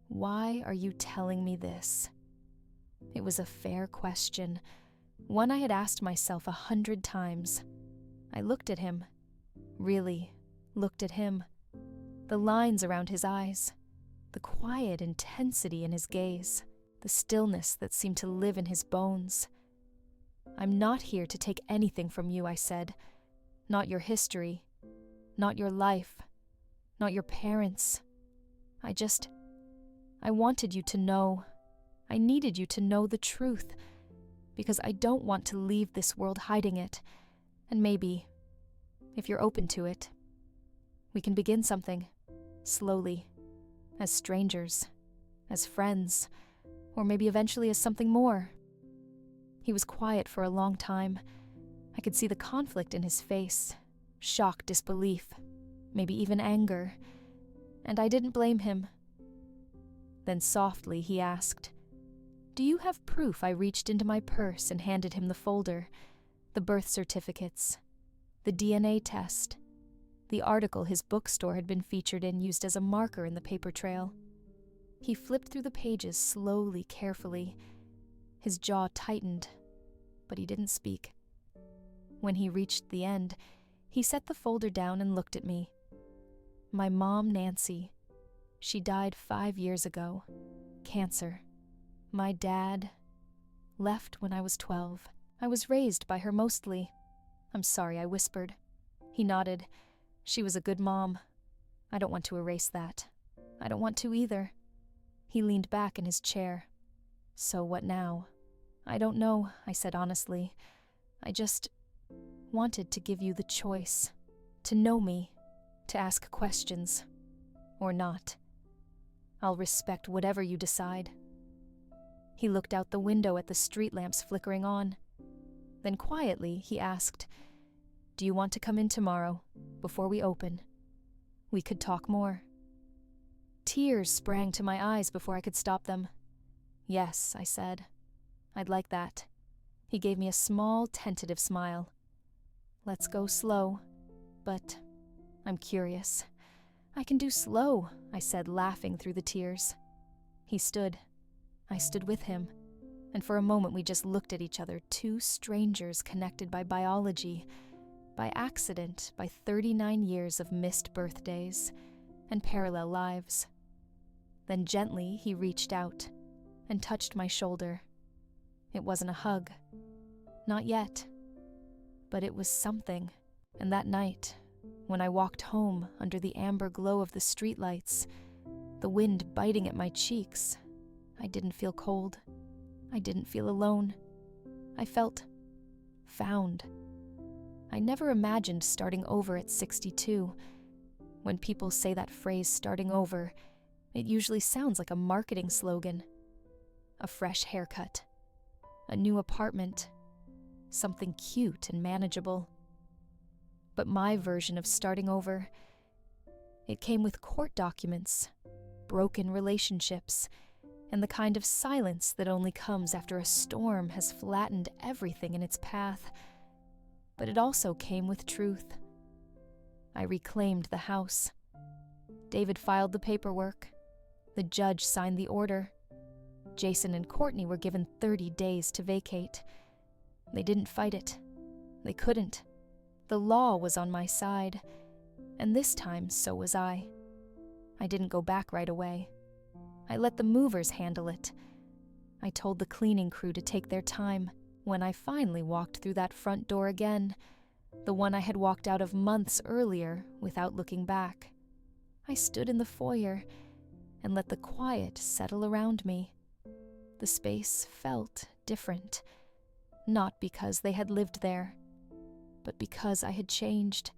Why are you telling me this? It was a fair question, one I had asked myself 100 times. I looked at him, really looked at him. The lines around his eyes, the quiet intensity in his gaze, the stillness that seemed to live in his bones. I'm not here to take anything from you, I said. Not your history, not your life, not your parents. I wanted you to know. I needed you to know the truth, because I don't want to leave this world hiding it. And maybe, if you're open to it, we can begin something, slowly, as strangers, as friends, or maybe eventually as something more. He was quiet for a long time. I could see the conflict in his face, shock, disbelief, maybe even anger, and I didn't blame him. Then softly he asked, Do you have proof? I reached into my purse and handed him the folder, the birth certificates, the DNA test, the article his bookstore had been featured in, used as a marker in the paper trail. He flipped through the pages slowly, carefully. His jaw tightened, but he didn't speak. When he reached the end, he set the folder down and looked at me. My mom, Nancy. She died 5 years ago. Cancer. My dad left when I was 12. I was raised by her mostly. I'm sorry, I whispered. He nodded. She was a good mom. I don't want to erase that. I don't want to either. He leaned back in his chair. So what now? I don't know, I said honestly. I just wanted to give you the choice. To know me. To ask questions. Or not. I'll respect whatever you decide. He looked out the window at the street lamps flickering on. Then quietly he asked, Do you want to come in tomorrow, before we open? We could talk more. Tears sprang to my eyes before I could stop them. Yes, I said. I'd like that. He gave me a small, tentative smile. Let's go slow, but I'm curious. I can do slow, I said, laughing through the tears. He stood. I stood with him, and for a moment we just looked at each other, two strangers connected by biology, by accident, by 39 years of missed birthdays and parallel lives. Then gently he reached out and touched my shoulder. It wasn't a hug. Not yet. But it was something. And that night, when I walked home under the amber glow of the streetlights, the wind biting at my cheeks, I didn't feel cold. I didn't feel alone. I felt found. I never imagined starting over at 62. When people say that phrase, starting over, it usually sounds like a marketing slogan. A fresh haircut. A new apartment. Something cute and manageable. But my version of starting over, it came with court documents, broken relationships, and the kind of silence that only comes after a storm has flattened everything in its path. But it also came with truth. I reclaimed the house. David filed the paperwork. The judge signed the order. Jason and Courtney were given 30 days to vacate. They didn't fight it. They couldn't. The law was on my side, and this time so was I. I didn't go back right away. I let the movers handle it. I told the cleaning crew to take their time. When I finally walked through that front door again, the one I had walked out of months earlier without looking back, I stood in the foyer and let the quiet settle around me. The space felt different, not because they had lived there, but because I had changed.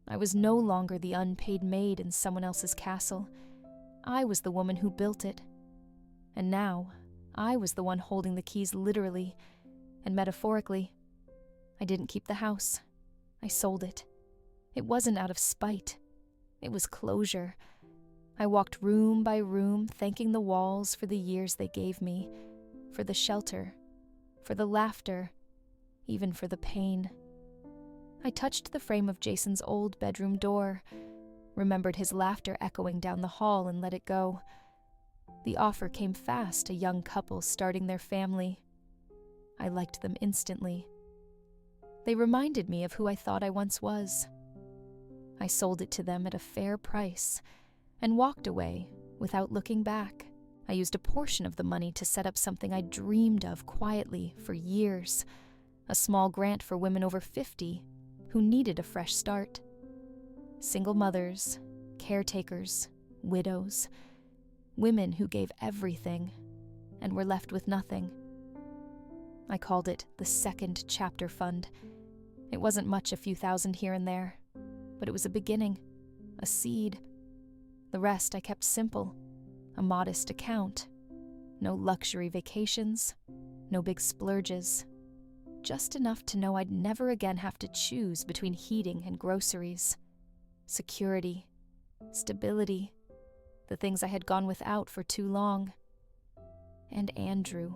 I was no longer the unpaid maid in someone else's castle. I was the woman who built it. And now, I was the one holding the keys literally and metaphorically. I didn't keep the house. I sold it. It wasn't out of spite. It was closure. I walked room by room, thanking the walls for the years they gave me, for the shelter, for the laughter, even for the pain. I touched the frame of Jason's old bedroom door, remembered his laughter echoing down the hall, and let it go. The offer came fast, a young couple starting their family. I liked them instantly. They reminded me of who I thought I once was. I sold it to them at a fair price and walked away without looking back. I used a portion of the money to set up something I dreamed of quietly for years, a small grant for women over 50 who needed a fresh start. Single mothers, caretakers, widows, women who gave everything and were left with nothing. I called it the Second Chapter Fund. It wasn't much, a few thousand here and there, but it was a beginning, a seed. The rest I kept simple, a modest account. No luxury vacations, no big splurges. Just enough to know I'd never again have to choose between heating and groceries. Security, stability, the things I had gone without for too long. And Andrew.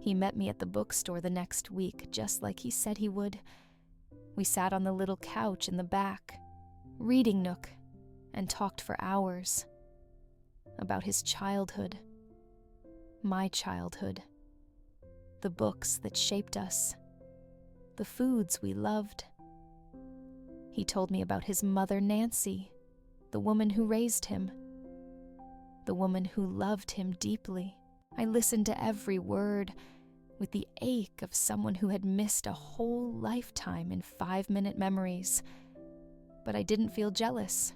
He met me at the bookstore the next week, just like he said he would. We sat on the little couch in the back, reading nook, and talked for hours. About his childhood. My childhood. The books that shaped us. The foods we loved. He told me about his mother, Nancy, the woman who raised him. The woman who loved him deeply. I listened to every word with the ache of someone who had missed a whole lifetime in 5-minute memories. But I didn't feel jealous.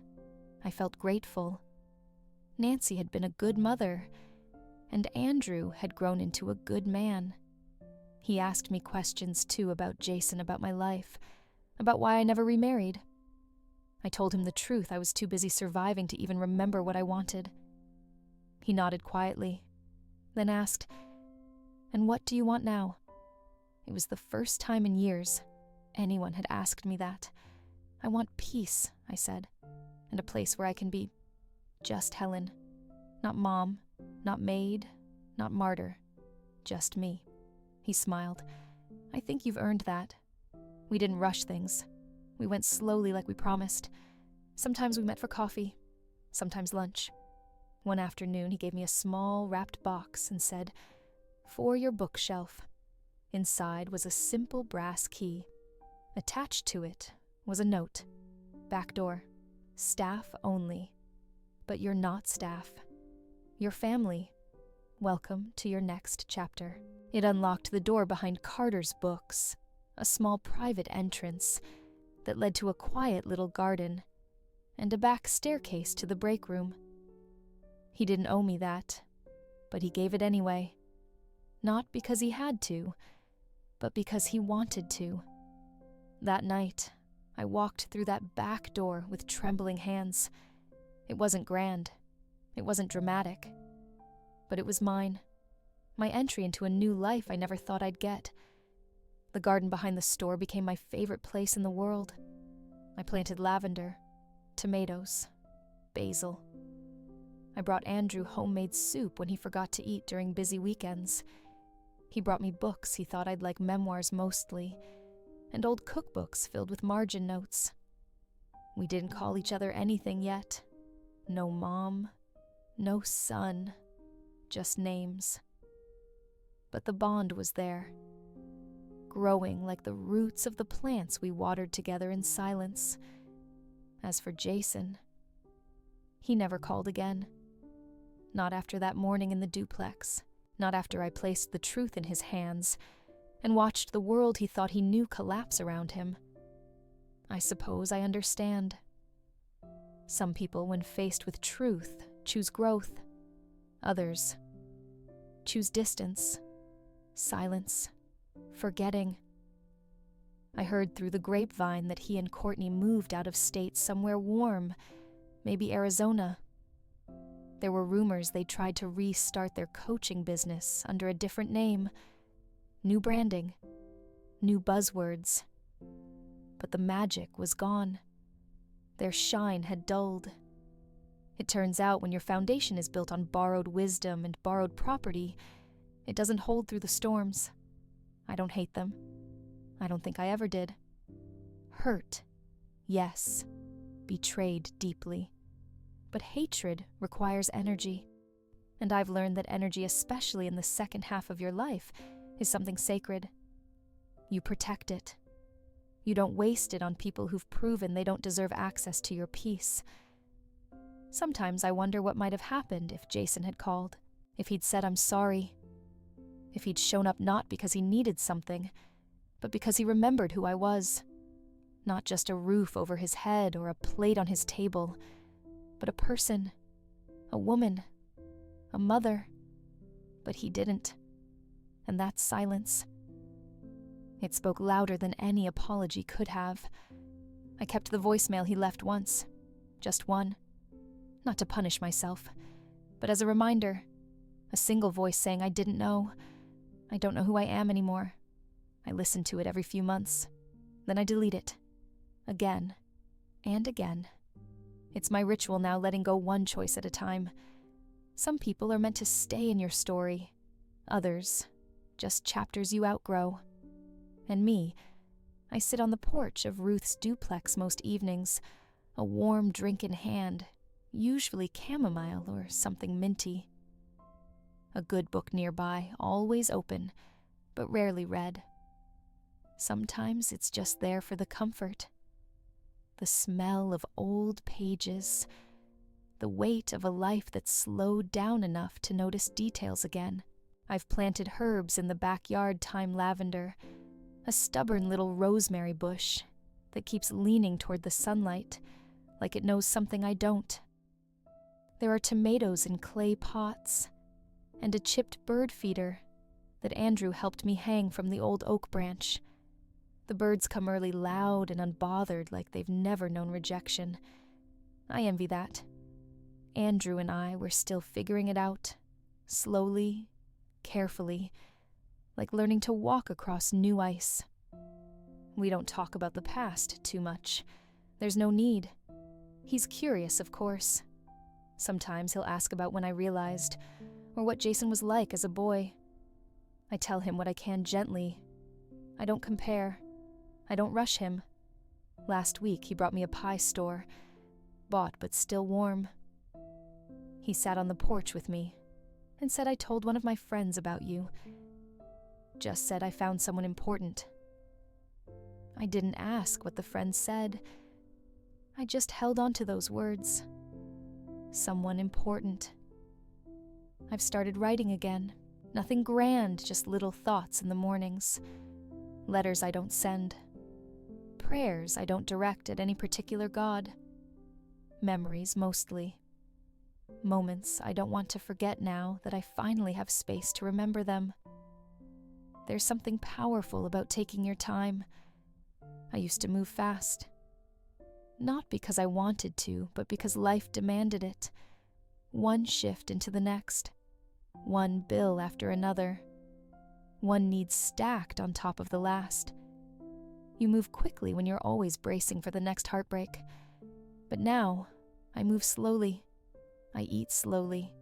I felt grateful. Nancy had been a good mother, and Andrew had grown into a good man. He asked me questions too about Jason, about my life, about why I never remarried. I told him the truth. I was too busy surviving to even remember what I wanted. He nodded quietly, then asked, "And what do you want now?" It was the first time in years anyone had asked me that. "I want peace," I said, "and a place where I can be just Helen. Not mom, not maid, not martyr. Just me." He smiled. "I think you've earned that. We didn't rush things. We went slowly like we promised. Sometimes we met for coffee, sometimes lunch. One afternoon, he gave me a small wrapped box and said, 'For your bookshelf.' Inside was a simple brass key. Attached to it was a note. Back door. Staff only. But you're not staff. You're family. Welcome to your next chapter." It unlocked the door behind Carter's books, a small private entrance that led to a quiet little garden and a back staircase to the break room. He didn't owe me that, but he gave it anyway. Not because he had to, but because he wanted to. That night, I walked through that back door with trembling hands. It wasn't grand. It wasn't dramatic. But it was mine. My entry into a new life I never thought I'd get. The garden behind the store became my favorite place in the world. I planted lavender, tomatoes, basil. I brought Andrew homemade soup when he forgot to eat during busy weekends. He brought me books he thought I'd like, memoirs mostly, and old cookbooks filled with margin notes. We didn't call each other anything yet. No mom, no son, just names. But the bond was there, growing like the roots of the plants we watered together in silence. As for Jason, he never called again. Not after that morning in the duplex, not after I placed the truth in his hands and watched the world he thought he knew collapse around him. I suppose I understand. Some people, when faced with truth, choose growth. Others choose distance, silence, forgetting. I heard through the grapevine that he and Courtney moved out of state somewhere warm, maybe Arizona. There were rumors they tried to restart their coaching business under a different name, new branding, new buzzwords. But the magic was gone. Their shine had dulled. It turns out when your foundation is built on borrowed wisdom and borrowed property, it doesn't hold through the storms. I don't hate them. I don't think I ever did. Hurt, yes. Betrayed deeply. But hatred requires energy. And I've learned that energy, especially in the second half of your life, is something sacred. You protect it. You don't waste it on people who've proven they don't deserve access to your peace. Sometimes I wonder what might have happened if Jason had called, if he'd said I'm sorry, if he'd shown up not because he needed something, but because he remembered who I was. Not just a roof over his head or a plate on his table, but a person, a woman, a mother. But he didn't. And that's silence. It spoke louder than any apology could have. I kept the voicemail he left once. Just one. Not to punish myself, but as a reminder. A single voice saying I didn't know. I don't know who I am anymore. I listen to it every few months. Then I delete it. Again. And again. It's my ritual now, letting go one choice at a time. Some people are meant to stay in your story. Others, just chapters you outgrow. And me, I sit on the porch of Ruth's duplex most evenings, a warm drink in hand, usually chamomile or something minty. A good book nearby, always open, but rarely read. Sometimes it's just there for the comfort. The smell of old pages, the weight of a life that's slowed down enough to notice details again. I've planted herbs in the backyard, thyme lavender, a stubborn little rosemary bush that keeps leaning toward the sunlight, like it knows something I don't. There are tomatoes in clay pots, and a chipped bird feeder that Andrew helped me hang from the old oak branch. The birds come early loud and unbothered like they've never known rejection. I envy that. Andrew and I were still figuring it out, slowly, carefully, like learning to walk across new ice. We don't talk about the past too much. There's no need. He's curious, of course. Sometimes he'll ask about when I realized, or what Jason was like as a boy. I tell him what I can gently. I don't compare. I don't rush him. Last week he brought me a pie store, bought but still warm. He sat on the porch with me and said I told one of my friends about you. Just said I found someone important. I didn't ask what the friend said. I just held on to those words. Someone important. I've started writing again. Nothing grand, just little thoughts in the mornings. Letters I don't send. Prayers I don't direct at any particular god. Memories, mostly. Moments I don't want to forget now that I finally have space to remember them. There's something powerful about taking your time. I used to move fast. Not because I wanted to, but because life demanded it. One shift into the next. One bill after another. One need stacked on top of the last. You move quickly when you're always bracing for the next heartbreak. But now, I move slowly. I eat slowly.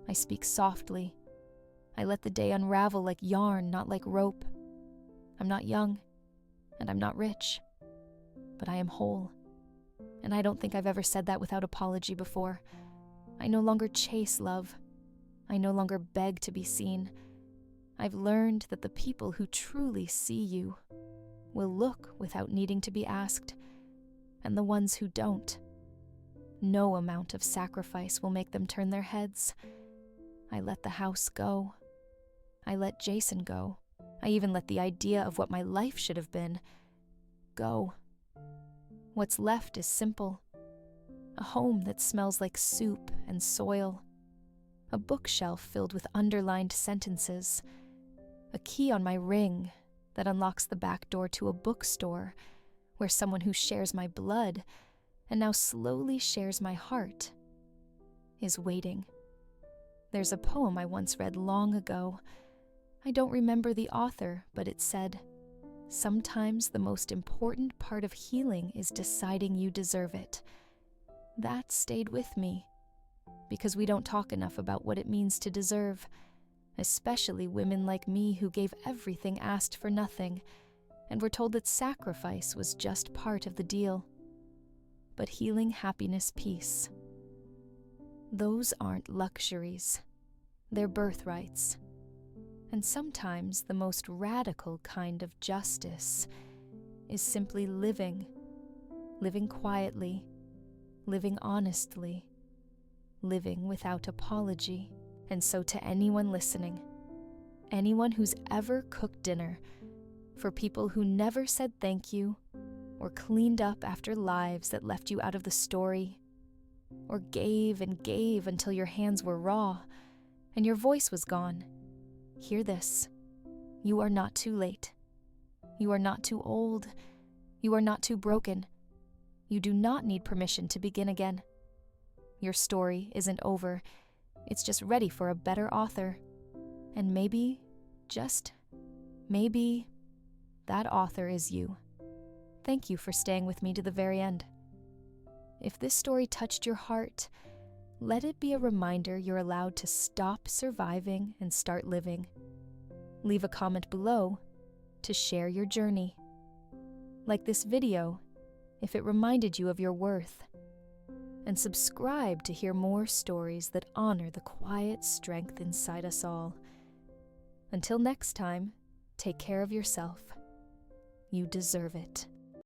I speak softly. I let the day unravel like yarn, not like rope. I'm not young, and I'm not rich. But I am whole. And I don't think I've ever said that without apology before. I no longer chase love. I no longer beg to be seen. I've learned that the people who truly see you will look without needing to be asked, and the ones who don't, no amount of sacrifice will make them turn their heads. I let the house go. I let Jason go. I even let the idea of what my life should have been go. What's left is simple. A home that smells like soup and soil. A bookshelf filled with underlined sentences. A key on my ring that unlocks the back door to a bookstore where someone who shares my blood and now slowly shares my heart is waiting. There's a poem I once read long ago. I don't remember the author, but it said, "Sometimes the most important part of healing is deciding you deserve it." That stayed with me, because we don't talk enough about what it means to deserve, especially women like me who gave everything asked for nothing, and were told that sacrifice was just part of the deal. But healing, happiness, peace, those aren't luxuries. They're birthrights. And sometimes the most radical kind of justice is simply living quietly, living honestly, living without apology. And so to anyone listening, anyone who's ever cooked dinner for people who never said thank you, or cleaned up after lives that left you out of the story, or gave and gave until your hands were raw and your voice was gone, hear this. You are not too late. You are not too old. You are not too broken. You do not need permission to begin again. Your story isn't over. It's just ready for a better author. And maybe, just maybe, that author is you. Thank you for staying with me to the very end. If this story touched your heart, let it be a reminder you're allowed to stop surviving and start living. Leave a comment below to share your journey. Like this video if it reminded you of your worth. And subscribe to hear more stories that honor the quiet strength inside us all. Until next time, take care of yourself. You deserve it.